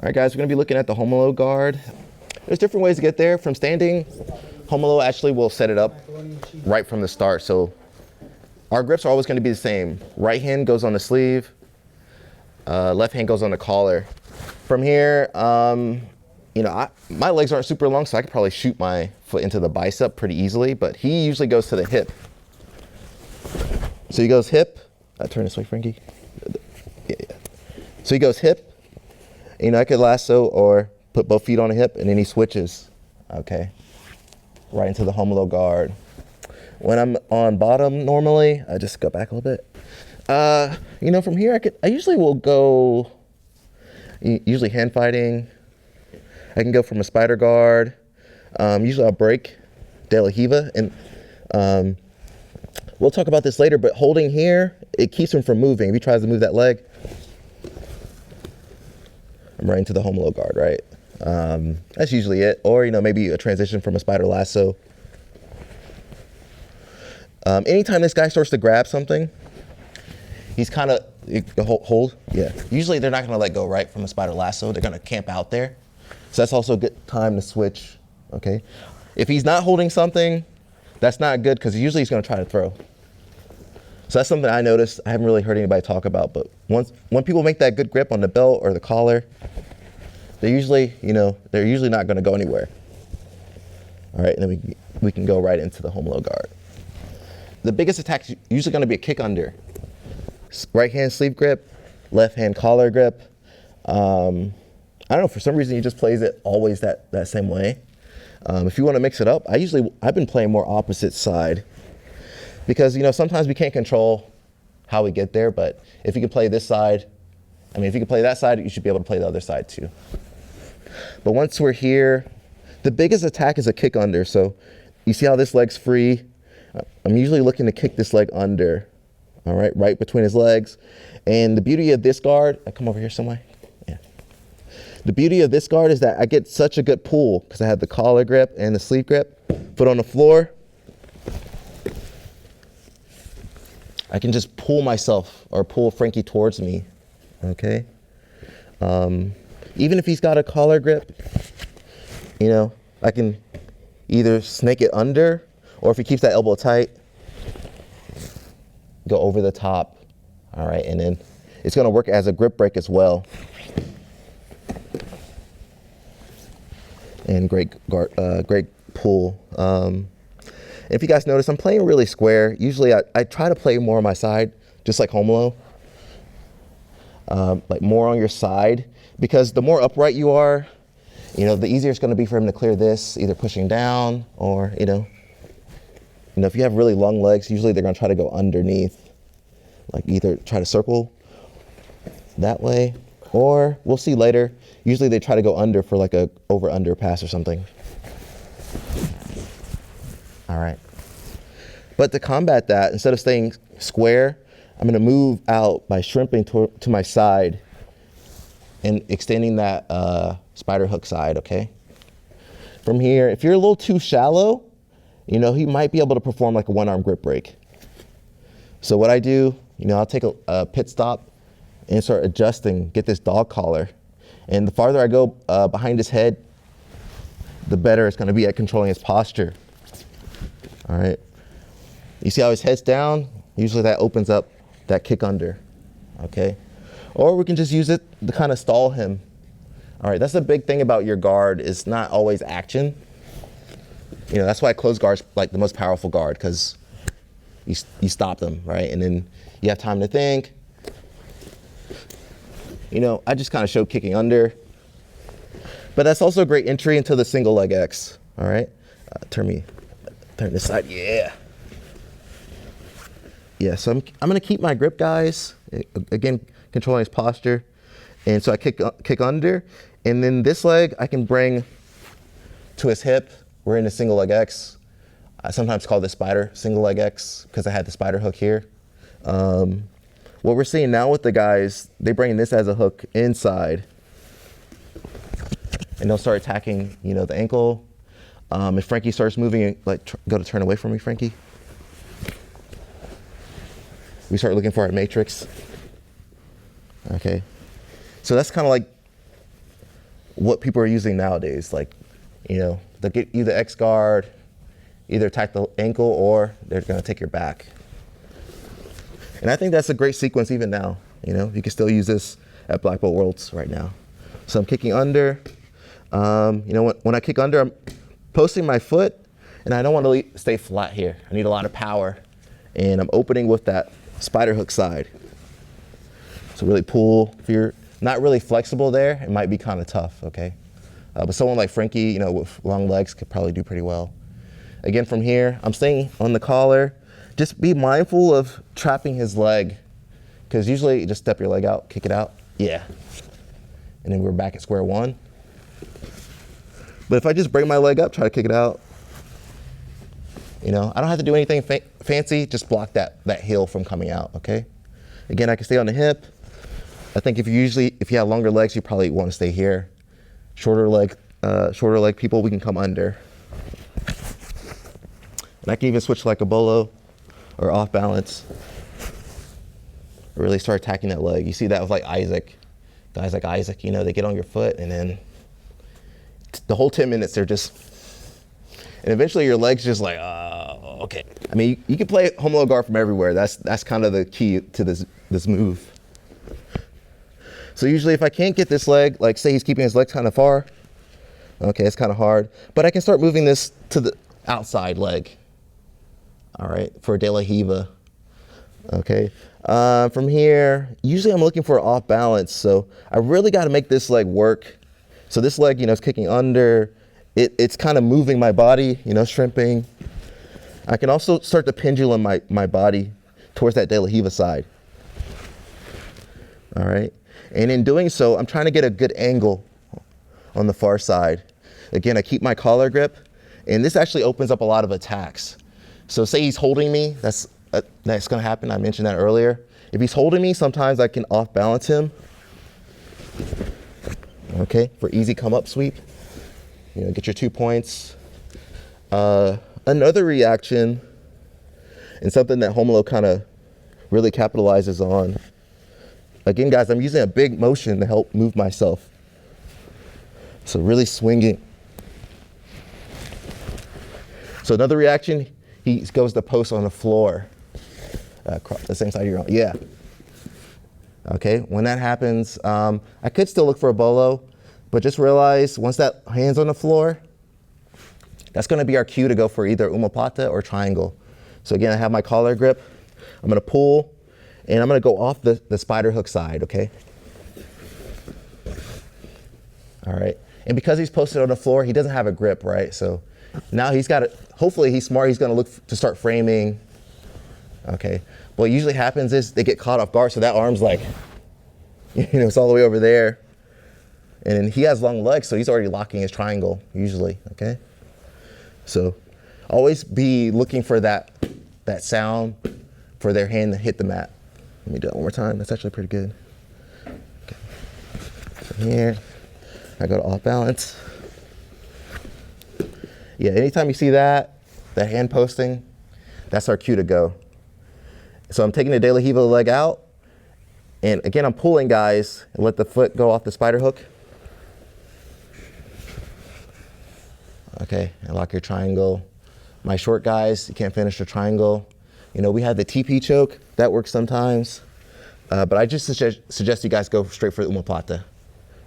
All right, guys, we're gonna be looking at the Romulo guard. There's different ways to get there. From standing, Romulo actually will set it up right from the start. So our grips are always gonna be the same. Right hand goes on the sleeve, left hand goes on the collar. From here, you know, my legs aren't super long, so I could probably shoot my foot into the bicep pretty easily, but he usually goes to the hip. So he goes hip. Turn this way, Frankie. Yeah. So he goes hip. You know, I could lasso or put both feet on a hip, and then he switches, okay, right into the Romulo guard. When I'm on bottom normally, I just go back a little bit. You know, from here, I usually will go, usually hand fighting. I can go from a spider guard. Usually I'll break De La Hiva, and we'll talk about this later, but holding here, it keeps him from moving. If he tries to move that leg, I'm right into the Romulo guard, right? That's usually it. Or, you know, maybe a transition from a spider lasso. Anytime this guy starts to grab something, he's kind of, hold, yeah. Usually they're not gonna let go, right, from a spider lasso. They're gonna camp out there. So that's also a good time to switch, okay? If he's not holding something, that's not good, because usually he's gonna try to throw. So that's something I noticed. I haven't really heard anybody talk about, but when people make that good grip on the belt or the collar, they're usually, you know, they're usually not gonna go anywhere. All right, and then we can go right into the Romulo guard. The biggest attack is usually gonna be a kick under. Right hand sleeve grip, left hand collar grip. I don't know, for some reason he just plays it always that same way. If you wanna mix it up, I've been playing more opposite side, because, you know, sometimes we can't control how we get there, but if you can play this side, I mean, if you can play that side, you should be able to play the other side too. But once we're here, the biggest attack is a kick under. So you see how this leg's free? I'm usually looking to kick this leg under, all right, right between his legs. And the beauty of this guard, I come over here some way. Yeah. The beauty of this guard is that I get such a good pull, because I have the collar grip and the sleeve grip. Foot on the floor. I can just pull myself or pull Frankie towards me, okay? Even if he's got a collar grip, you know, I can either snake it under, or if he keeps that elbow tight, go over the top, all right? And then it's gonna work as a grip break as well. And great pull. If you guys notice, I'm playing really square. Usually I try to play more on my side, just like Romulo. Like more on your side, because the more upright you are, you know, the easier it's gonna be for him to clear this, either pushing down or, you know, if you have really long legs, usually they're gonna try to go underneath, like either try to circle that way, or we'll see later, usually they try to go under for like a over-under pass or something. All right. But to combat that, instead of staying square, I'm gonna move out by shrimping to my side and extending that spider hook side, okay? From here, if you're a little too shallow, you know, he might be able to perform like a one-arm grip break. So what I do, you know, I'll take a pit stop and start adjusting, get this dog collar. And the farther I go behind his head, the better it's gonna be at controlling his posture. All right, you see how his head's down? Usually that opens up that kick under, okay? Or we can just use it to kind of stall him. All right, that's the big thing about your guard, is not always action. You know, that's why closed guard's like the most powerful guard, because you stop them, right? And then you have time to think. You know, I just kind of showed kicking under, but that's also a great entry into the single leg X, all right? Turn this side, yeah. Yeah, so I'm gonna keep my grip, guys. Again, controlling his posture. And so I kick under, and then this leg I can bring to his hip. We're in a single leg X. I sometimes call this spider single leg X, because I had the spider hook here. What we're seeing now with the guys, they bring this as a hook inside, and they'll start attacking, you know, the ankle. If Frankie starts moving, like go to turn away from me, Frankie. We start looking for our matrix. Okay, so that's kind of like what people are using nowadays. Like, they'll get you the X guard, either attack the ankle or they're going to take your back. And I think that's a great sequence even now. You can still use this at Black Belt Worlds right now. So I'm kicking under. When I kick under, I'm posting my foot, and I don't want to stay flat here. I need a lot of power, and I'm opening with that spider hook side. So really pull. If you're not really flexible there, it might be kind of tough, okay? But someone like Frankie, with long legs could probably do pretty well. Again, from here, I'm staying on the collar. Just be mindful of trapping his leg, because usually you just step your leg out, kick it out. Yeah. And then we're back at square one. But if I just bring my leg up, try to kick it out, I don't have to do anything fancy, just block that heel from coming out, okay? Again, I can stay on the hip. I think if you have longer legs, you probably want to stay here. Shorter leg people, we can come under. And I can even switch like a bolo or off balance. Really start attacking that leg. You see that with like Isaac. Guys like Isaac, they get on your foot, and then the whole 10 minutes they're just, and eventually your leg's just like, okay. I mean, you can play Romulo guard from everywhere. That's kind of the key to this move. So usually if I can't get this leg, like say he's keeping his leg kind of far, okay, it's kind of hard, but I can start moving this to the outside leg. All right, for De La Hiva. Okay, from here, usually I'm looking for off balance, so I really got to make this leg work. So this leg, is kicking under. It's kind of moving my body, shrimping. I can also start to pendulum my body towards that De La Hiva side. All right, and in doing so, I'm trying to get a good angle on the far side. Again, I keep my collar grip, and this actually opens up a lot of attacks. So say he's holding me, that's gonna happen, I mentioned that earlier. If he's holding me, sometimes I can off balance him. Okay, for easy come up sweep. Get your 2 points. Another reaction, and something that Romulo kind of really capitalizes on. Again, guys, I'm using a big motion to help move myself. So really swinging. So another reaction, he goes to post on the floor. The same side you're on, yeah. Okay, when that happens, I could still look for a bolo, but just realize once that hand's on the floor, that's gonna be our cue to go for either omoplata or triangle. So again, I have my collar grip, I'm gonna pull, and I'm gonna go off the spider hook side, okay? All right, and because he's posted on the floor, he doesn't have a grip, right? So now he's got it, hopefully he's smart, he's gonna look to start framing, okay? What usually happens is they get caught off guard, so that arm's like, it's all the way over there. And he has long legs, so he's already locking his triangle, usually, okay? So always be looking for that sound for their hand to hit the mat. Let me do that one more time, that's actually pretty good. Okay. From here, I go to off balance. Yeah, anytime you see that hand posting, that's our cue to go. So I'm taking the De La Hiva leg out, and again, I'm pulling, guys, and let the foot go off the spider hook. Okay, and lock your triangle. My short guys, you can't finish the triangle. We had the TP choke, that works sometimes. But I just suggest you guys go straight for the omoplata.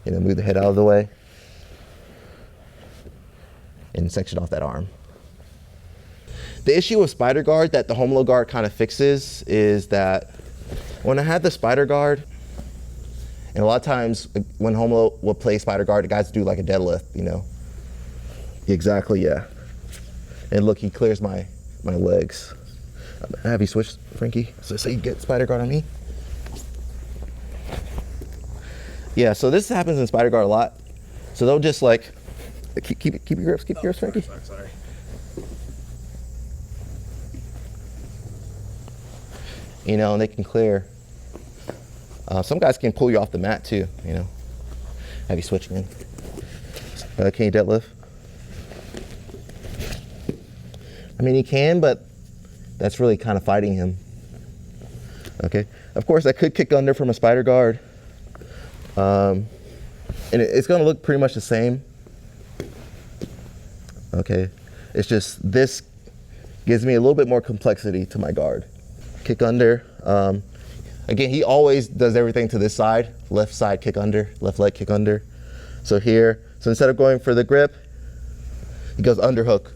Move the head out of the way and section off that arm. The issue with spider guard that the Romulo guard kind of fixes is that when I had the spider guard, and a lot of times when Romulo will play spider guard, the guys do like a deadlift, Exactly, yeah. And look, he clears my legs. Have you switched, Frankie? So you get spider guard on me? Yeah, so this happens in spider guard a lot. So they'll just like, keep your grips, Frankie. Sorry. And they can clear. Some guys can pull you off the mat too, Have you switching in? Can you deadlift? I mean, he can, but that's really kind of fighting him. Okay, of course I could kick under from a spider guard. And it's gonna look pretty much the same. Okay, it's just this gives me a little bit more complexity to my guard. Kick under. Again, he always does everything to this side. Left side kick under, left leg kick under. So here, so instead of going for the grip, he goes underhook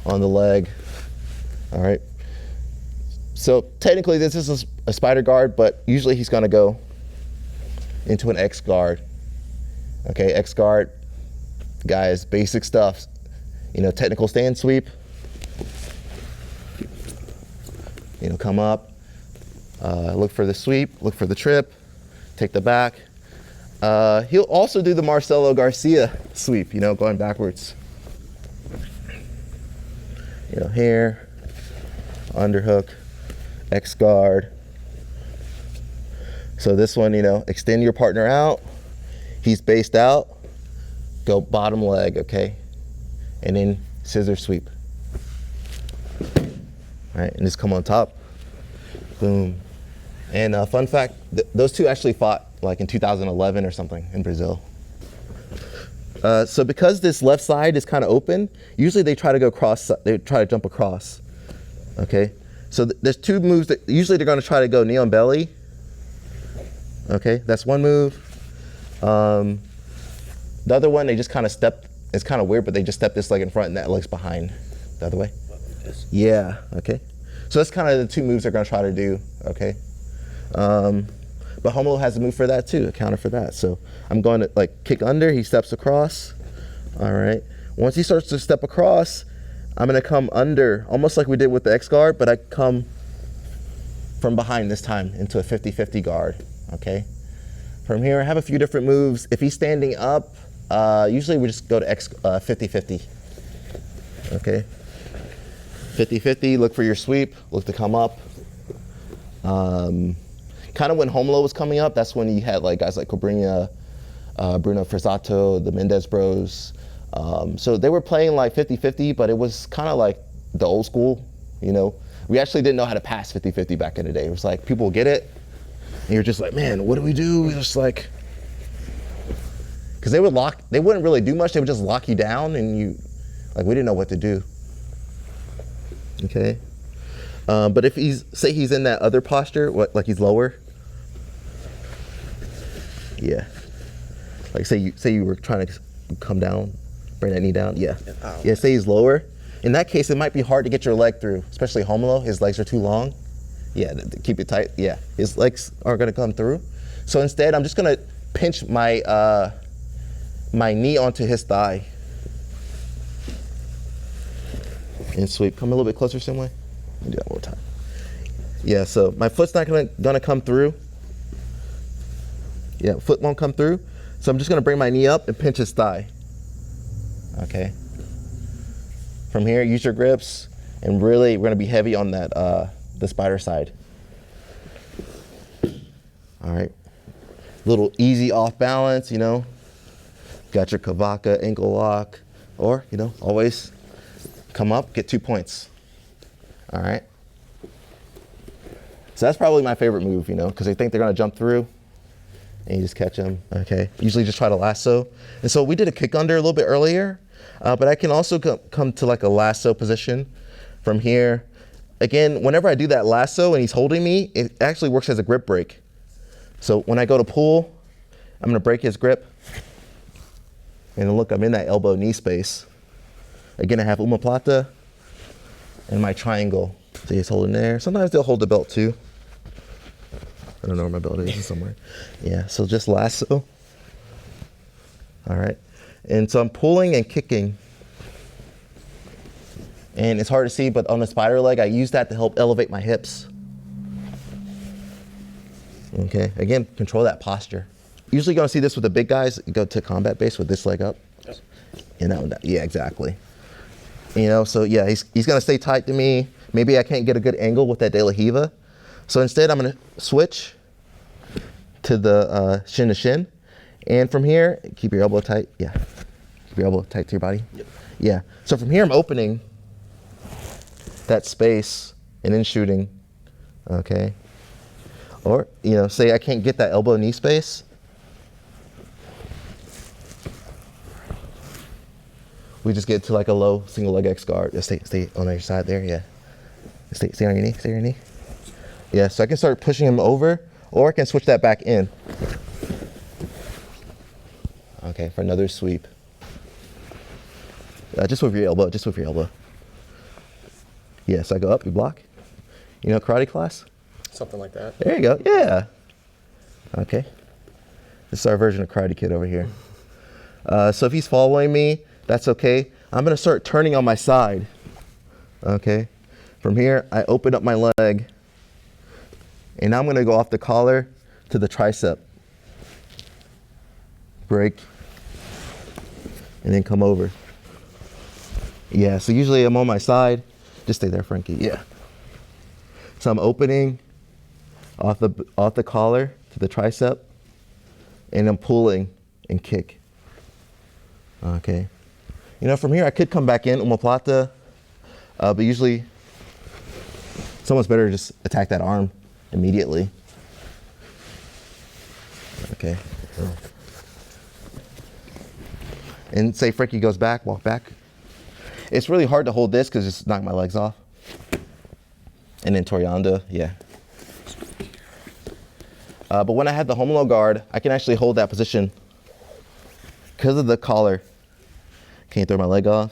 on the leg. All right. So technically this is a spider guard, but usually he's gonna go into an X guard. Okay, X guard, guys, basic stuff. You know, technical stand sweep. You know, come up, look for the sweep, look for the trip, take the back. He'll also do the Marcelo Garcia sweep, you know, going backwards. You know, here, underhook, X guard. So this one, you know, extend your partner out. He's based out, go bottom leg, okay? And then scissor sweep. All right, and just come on top, boom. And fun fact, those two actually fought like in 2011 or something in Brazil. So because this left side is kind of open, usually they try to go cross, they try to jump across, okay? So there's two moves that usually they're gonna try to go knee on belly. Okay, that's one move. The other one, they just kind of step, it's kind of weird, but they just step this leg in front and that leg's behind the other way. Yeah, okay. So that's kind of the two moves they're gonna try to do, okay? But Romulo has a move for that too, a counter for that. So I'm going to like kick under, he steps across, all right? Once he starts to step across, I'm gonna come under, almost like we did with the X guard, but I come from behind this time into a 50-50 guard, okay? From here, I have a few different moves. If he's standing up, usually we just go to 50-50, okay? 50-50, look for your sweep, look to come up. Kind of when Romulo was coming up, that's when you had like guys like Cobrinha, Bruno Frazzato, the Mendez Bros. So they were playing like 50-50, but it was kind of like the old school, you know? We actually didn't know how to pass 50-50 back in the day. It was like, people would get it, and you're just like, man, what do we do? It's just like, because they wouldn't really do much, they would just lock you down, and we didn't know what to do. Okay, but if say he's in that other posture, like he's lower, yeah, like say you were trying to come down, bring that knee down, yeah, say he's lower. In that case, it might be hard to get your leg through, especially Romulo. His legs are too long. Yeah, to keep it tight. Yeah, his legs aren't gonna come through. So instead, I'm just gonna pinch my my knee onto his thigh. And sweep, come a little bit closer, Simway. Let me do that one more time. Yeah, so my foot's not gonna come through. Yeah, foot won't come through. So I'm just gonna bring my knee up and pinch his thigh. Okay. From here, use your grips, and really, we're gonna be heavy on that, the spider side. All right. Little easy off balance, you know. Got your Kavaka ankle lock, or, you know, always come up, get 2 points. All right. So that's probably my favorite move, you know, because they think they're gonna jump through, and you just catch them. Okay. Usually just try to lasso. And so we did a kick under a little bit earlier, but I can also come to like a lasso position from here. Again, whenever I do that lasso and he's holding me, it actually works as a grip break. So when I go to pull, I'm gonna break his grip. And look, I'm in that elbow knee space. Again, I have omoplata and my triangle. So he's holding there. Sometimes they'll hold the belt too. I don't know where my belt is, it's somewhere. Yeah, so just lasso. All right. And so I'm pulling and kicking. And it's hard to see, but on the spider leg, I use that to help elevate my hips. Okay, again, control that posture. Usually you're gonna see this with the big guys, you go to combat base with this leg up. Yes. And that one down. Yeah, exactly. You know, so yeah, he's gonna stay tight to me. Maybe I can't get a good angle with that De La Riva. So instead I'm gonna switch to the shin to shin. And from here, keep your elbow tight. Yeah, keep your elbow tight to your body. Yep. Yeah, so from here I'm opening that space and then shooting, okay? Or, you know, say I can't get that elbow knee space. we just get to like a low single leg X guard. Just stay on your side there, yeah. Stay on your knee, stay on your knee. Yeah, so I can start pushing him over, or I can switch that back in. Okay, for another sweep. Just with your elbow, just with your elbow. Yeah, so I go up, you block. You know karate class? Something like that. There you go, yeah. Okay. This is our version of Karate Kid over here. So if he's following me, that's okay. I'm gonna start turning on my side. Okay. From here, I open up my leg, and I'm gonna go off the collar to the tricep. Break, and then come over. Yeah, so usually I'm on my side. Just stay there, Frankie, yeah. So I'm opening off the collar to the tricep, and I'm pulling and kick. Okay. You know, from here I could come back in omoplata, but usually it's almost better to just attack that arm immediately. Okay. And say Frankie goes back, walk back. It's really hard to hold this because just knock my legs off. And then Toreando, yeah. But when I have the Romulo guard, I can actually hold that position because of the collar. Can't throw my leg off.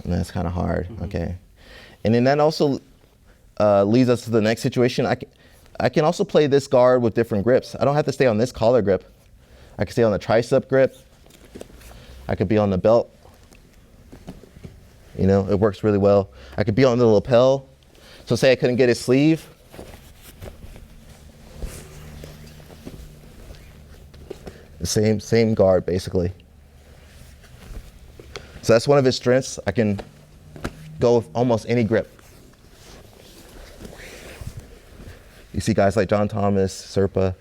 And that's kind of hard, okay. And then that also leads us to the next situation. I can also play this guard with different grips. I don't have to stay on this collar grip. I can stay on the tricep grip. I could be on the belt. You know, it works really well. I could be on the lapel. So say I couldn't get his sleeve. The same guard, basically. So that's one of his strengths. I can go with almost any grip. You see guys like John Thomas, Serpa,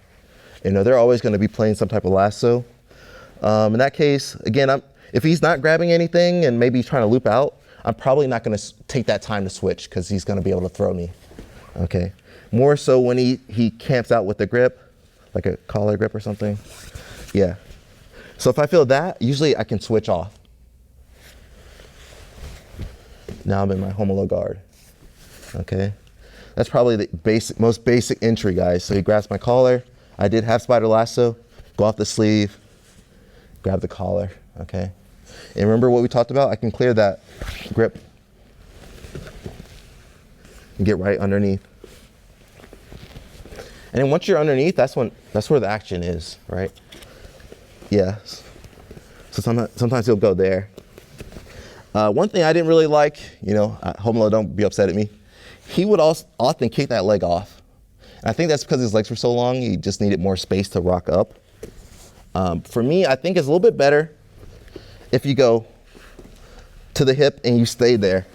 you know, they're always going to be playing some type of lasso. In that case, again, if he's not grabbing anything and maybe he's trying to loop out, I'm probably not going to take that time to switch because he's going to be able to throw me. Okay. More so when he camps out with the grip, like a collar grip or something. Yeah. So if I feel that, usually I can switch off. Now I'm in my Romulo guard. Okay. That's probably the most basic entry, guys. So he grabs my collar. I did half spider lasso, go off the sleeve, grab the collar, okay? And remember what we talked about? I can clear that grip and get right underneath. And then once you're underneath, that's where the action is, right? Yes. So sometimes he'll go there. One thing I didn't really like, you know, Romulo, don't be upset at me. He would often kick that leg off. And I think that's because his legs were so long, he just needed more space to rock up. For me, I think it's a little bit better if you go to the hip and you stay there,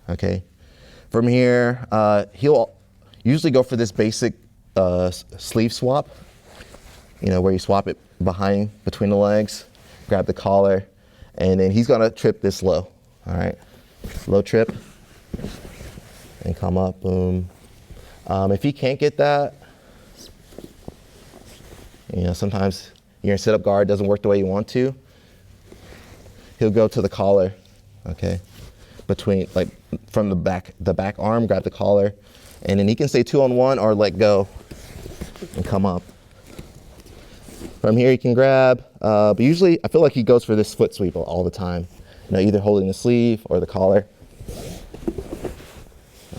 okay? From here, he'll usually go for this basic sleeve swap, you know, where you swap it between the legs, grab the collar, and then he's gonna trip this low, all right? Low trip, and come up, boom. If he can't get that, you know, sometimes your sit-up guard doesn't work the way you want to. He'll go to the collar, okay? Like from the back arm, grab the collar, and then he can stay 2-on-1 or let go and come up. From here he can grab, but usually I feel like he goes for this foot sweep all the time. You know, either holding the sleeve or the collar.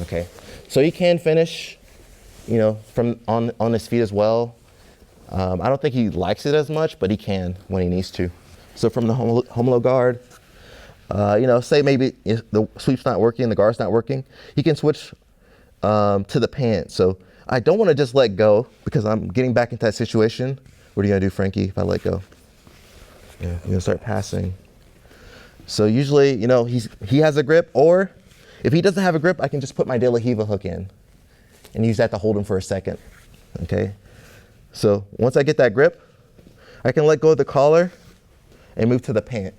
Okay, so he can finish, you know, from on his feet as well. I don't think he likes it as much, but he can when he needs to. So from the Romulo guard, you know, say maybe if the sweep's not working, the guard's not working, he can switch to the pant. So I don't want to just let go because I'm getting back into that situation. What are you gonna do, Frankie, if I let go? Yeah, you're gonna start passing. So usually, you know, he has a grip, or if he doesn't have a grip, I can just put my De La Hiva hook in and use that to hold him for a second, okay? So once I get that grip, I can let go of the collar and move to the pant.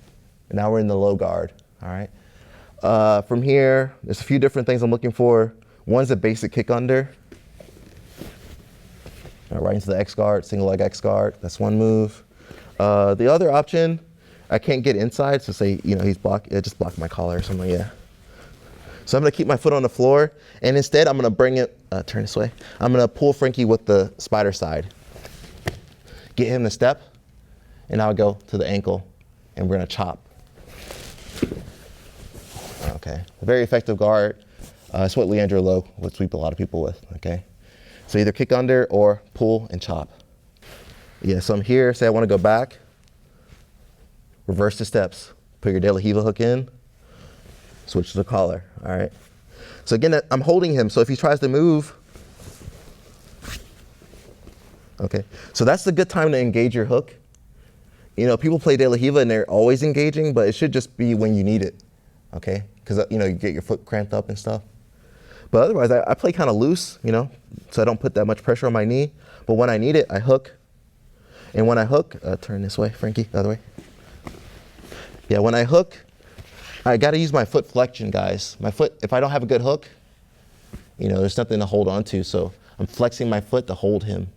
And now we're in the low guard, all right? From here, there's a few different things I'm looking for. One's a basic kick under. Right into the X guard, single leg X guard. That's one move. The other option, I can't get inside, so say, you know, he's just blocked my collar or something, yeah. So I'm gonna keep my foot on the floor, and instead I'm gonna bring it, turn this way. I'm gonna pull Frankie with the spider side. Get him to step, and I'll go to the ankle, and we're gonna chop. Okay, a very effective guard. It's what Leandro Lowe would sweep a lot of people with, okay? So either kick under or pull and chop. Yeah, so I'm here, say I wanna go back, reverse the steps, put your De La Riva hook in, switch to the collar, all right? So again, I'm holding him, so if he tries to move, okay, so that's the good time to engage your hook. You know, people play De La Riva and they're always engaging, but it should just be when you need it, okay? Because, you know, you get your foot cramped up and stuff. But otherwise, I play kind of loose, you know, so I don't put that much pressure on my knee. But when I need it, I hook. And when I hook, turn this way, Frankie, the other way. Yeah, when I hook, I got to use my foot flexion, guys. My foot, if I don't have a good hook, you know, there's nothing to hold on to. So I'm flexing my foot to hold him.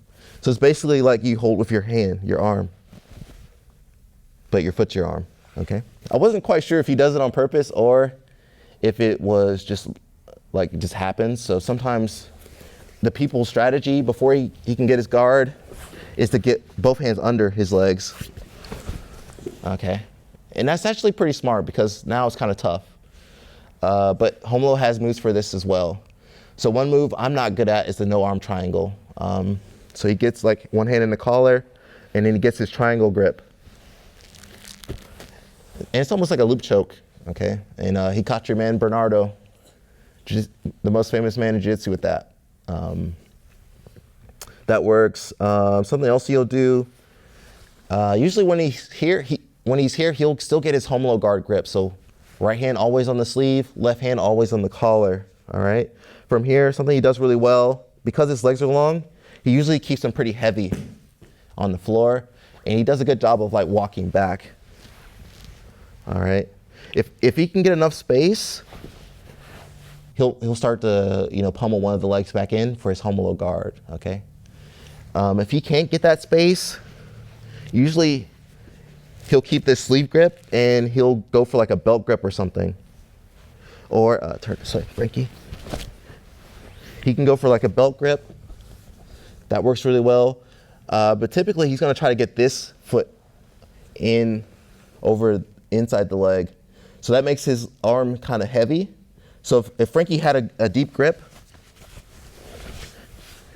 So it's basically like you hold with your hand, your arm, but your foot's your arm, okay? I wasn't quite sure if he does it on purpose or if it was just like it just happens. So sometimes the people's strategy before he can get his guard is to get both hands under his legs, okay? And that's actually pretty smart because now it's kind of tough. But Romulo has moves for this as well. So one move I'm not good at is the no arm triangle. So he gets like one hand in the collar and then he gets his triangle grip. And it's almost like a loop choke, okay? And he caught your man Bernardo, the most famous man in jiu-jitsu with that. That works. Something else he'll do, usually when he's here, he'll still get his Romulo guard grip. So right hand always on the sleeve, left hand always on the collar, all right? From here, something he does really well, because his legs are long, he usually keeps them pretty heavy on the floor, and he does a good job of like walking back, all right? If he can get enough space, he'll start to, you know, pummel one of the legs back in for his Romulo guard, okay? If he can't get that space, usually he'll keep this sleeve grip and he'll go for like a belt grip or something. Or, turn this way, Frankie. He can go for like a belt grip. That works really well. But typically he's gonna try to get this foot in over inside the leg. So that makes his arm kind of heavy. So if Frankie had a deep grip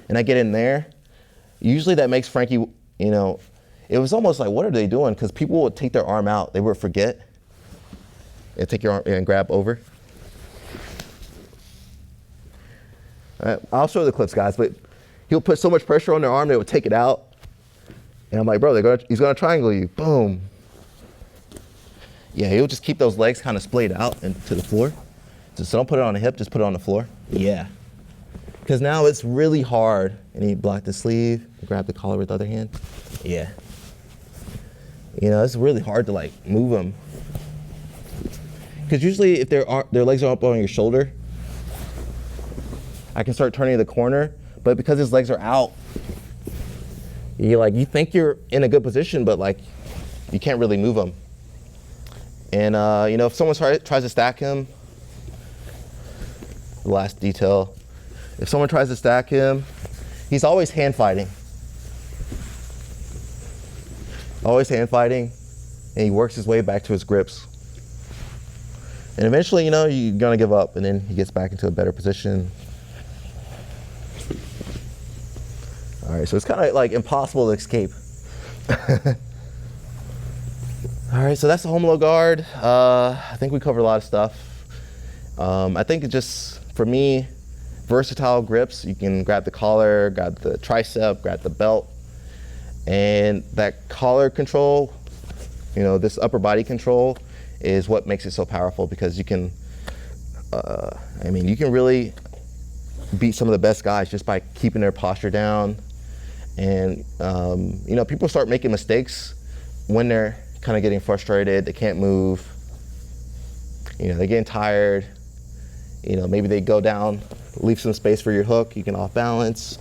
and I get in there, usually that makes Frankie, you know, it was almost like, what are they doing? Because people would take their arm out. They would forget. They'd take your arm and grab over. I'll show the clips, guys, but he'll put so much pressure on their arm, they would take it out. And I'm like, bro, he's going to triangle you. Boom. Yeah, he'll just keep those legs kind of splayed out into the floor. So don't put it on the hip, just put it on the floor. Yeah. Because now it's really hard. And he blocked the sleeve, grab the collar with the other hand. Yeah. You know, it's really hard to like move them. Because usually if their legs are up on your shoulder, I can start turning the corner. But because his legs are out, you think you're in a good position, but like you can't really move them. And you know, if someone tries to stack him, the last detail, if someone tries to stack him, he's always hand fighting. Always hand fighting, and he works his way back to his grips. And eventually, you know, you're gonna give up, and then he gets back into a better position. All right, so it's kind of like impossible to escape. All right, so that's the Romulo guard. I think we covered a lot of stuff. I think it just, for me, versatile grips. You can grab the collar, grab the tricep, grab the belt. And that collar control, you know, this upper body control is what makes it so powerful, because you can, you can really beat some of the best guys just by keeping their posture down. And, you know, people start making mistakes when they're kind of getting frustrated. They can't move. You know, they're getting tired. You know, maybe they go down, leave some space for your hook. You can off balance.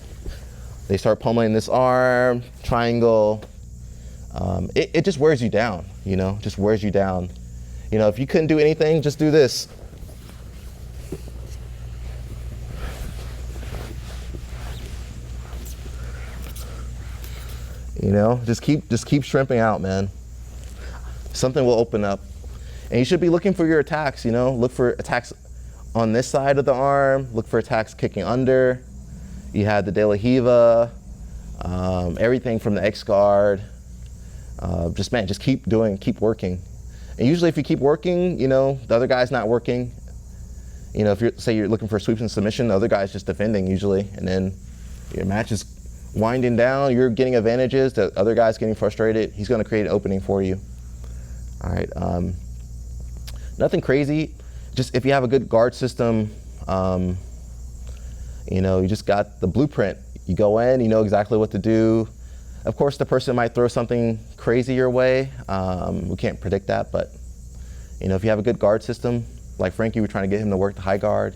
They start pummeling this arm, triangle. It just wears you down, just wears you down. If you couldn't do anything, just do this. Just keep shrimping out, man. Something will open up. And you should be looking for your attacks, look for attacks on this side of the arm, look for attacks kicking under. You had the De La Riva, everything from the X guard. Just keep working. And usually if you keep working, the other guy's not working. If you're looking for sweeps and submission, the other guy's just defending usually. And then your match is winding down, you're getting advantages, the other guy's getting frustrated, he's gonna create an opening for you. All right, nothing crazy. Just if you have a good guard system, you just got the blueprint. You go in, you know exactly what to do. Of course, the person might throw something crazy your way. We can't predict that, but if you have a good guard system, like Frankie, we're trying to get him to work the high guard,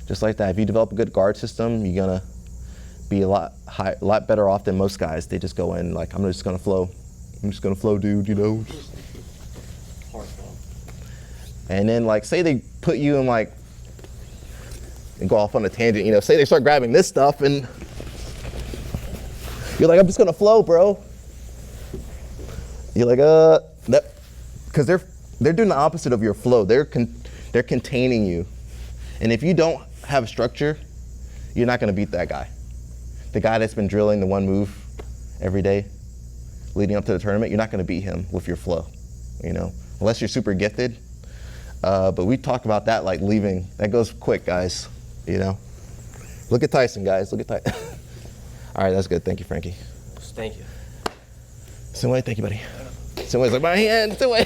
just like that. If you develop a good guard system, you're gonna be a lot better off than most guys. They just go in like, I'm just gonna flow, dude, And then like, say they put you in like, and go off on a tangent, say they start grabbing this stuff and you're like, I'm just gonna flow, bro. You're like, because they're doing the opposite of your flow. They're containing you. And if you don't have a structure, you're not gonna beat that guy. The guy that's been drilling the one move every day leading up to the tournament, you're not gonna beat him with your flow, unless you're super gifted. But we talked about that, like leaving. That goes quick, guys, Look at Tyson, guys, look at Tyson. All right, that's good, thank you, Frankie. Thank you. Same way, thank you, buddy. Same way, like my hand, same way.